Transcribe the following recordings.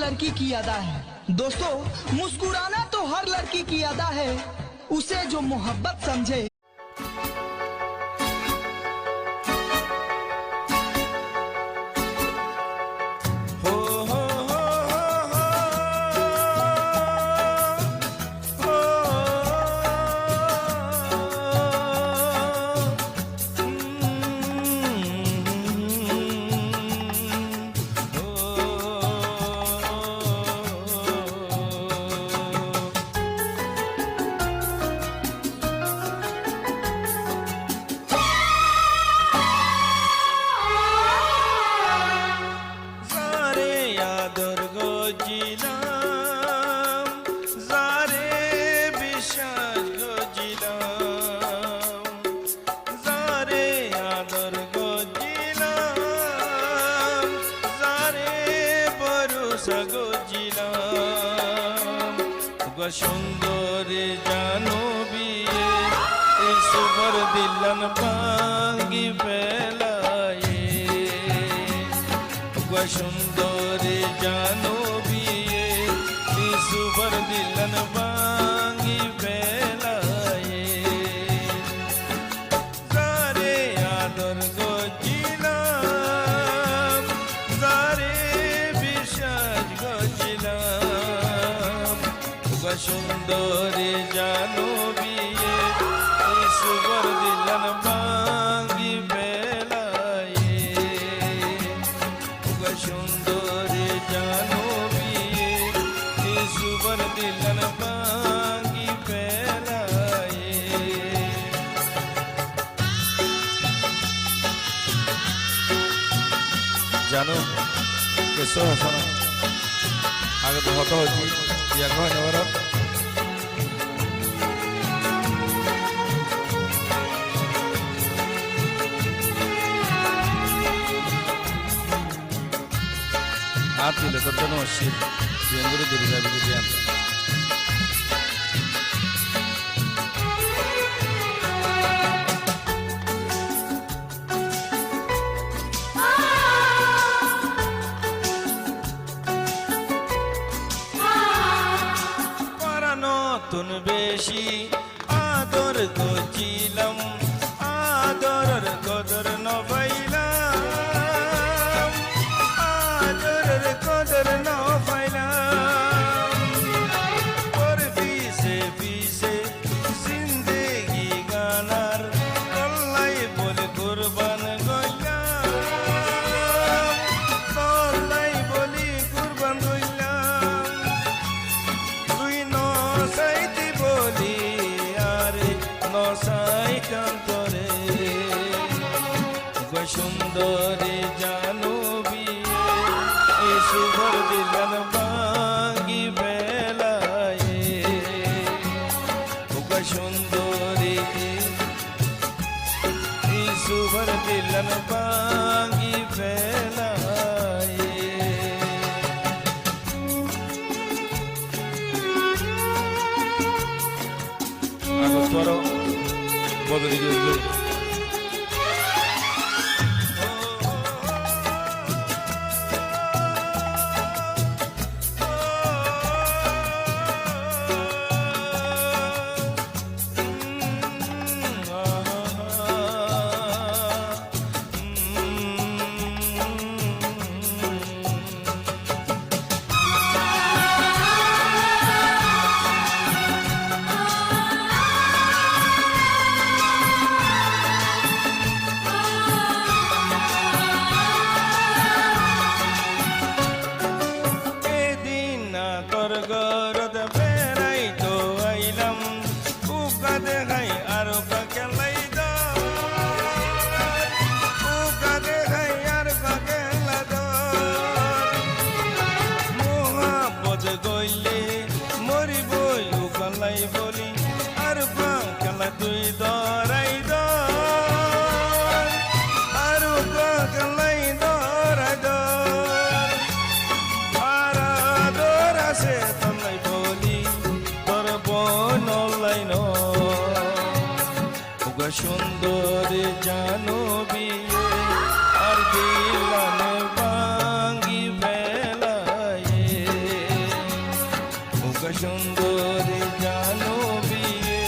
लड़की की अदा है। दोस्तों, मुस्कुराना तो हर लड़की की अदा है, उसे जो मोहब्बत समझे। সুন্দরী জানবি এসবার দিলান ভাঙ্গি ফেলায়ে সুন্দরী জানবি এসবার দিলান ভাঙ্গি ফেলায়ে যারে আদর গজিলাম যারে বিশ্বাস গজিলাম সুন্দরী জানবি সুবর দিলান ভাঙ্গি ফেলায়ে সুন্দরী জানবি সুবর দিলান ভাঙ্গি ফেলায়ে জানো কেসো হসনা আগে তো হত হচ্ছি ইয়া কহ নেবার Atile tortono shit yenguru diriga bidiyan parano tun beshi ador gochilam ador kodor no bailam ador kodor no bailam por vise vise zindagi ganar allai bol kurban goilam allai boli kurban goilam tui no saiti boli are no saitantore সুন্দরী জানবি সুবর দিলান ভাঙ্গি ফেলায়ে সুন্দরী সুবর দিলান ভাঙ্গি ফেলায়ে আগর বদলি গেছে সুন্দর জানবি আর দিলান ভাঙ্গি ফেলায়ে সুন্দরী জানো বিয়ে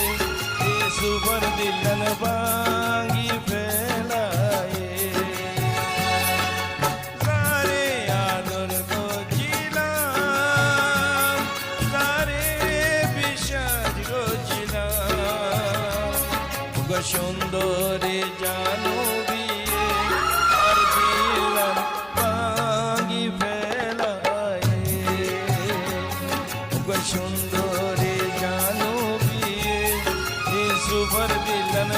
এ সুবর দিলন ভাঙ্গি ফেলায়ে সারে আদর গছিলাম সারে বিশ্বাস গছিলাম গো সুন্দরী জানো বিয়ে আর দিলন ভাঙ্গি ফেলায়ে গো সুন্দরী জানো বিয়ে এ সুবর দিলন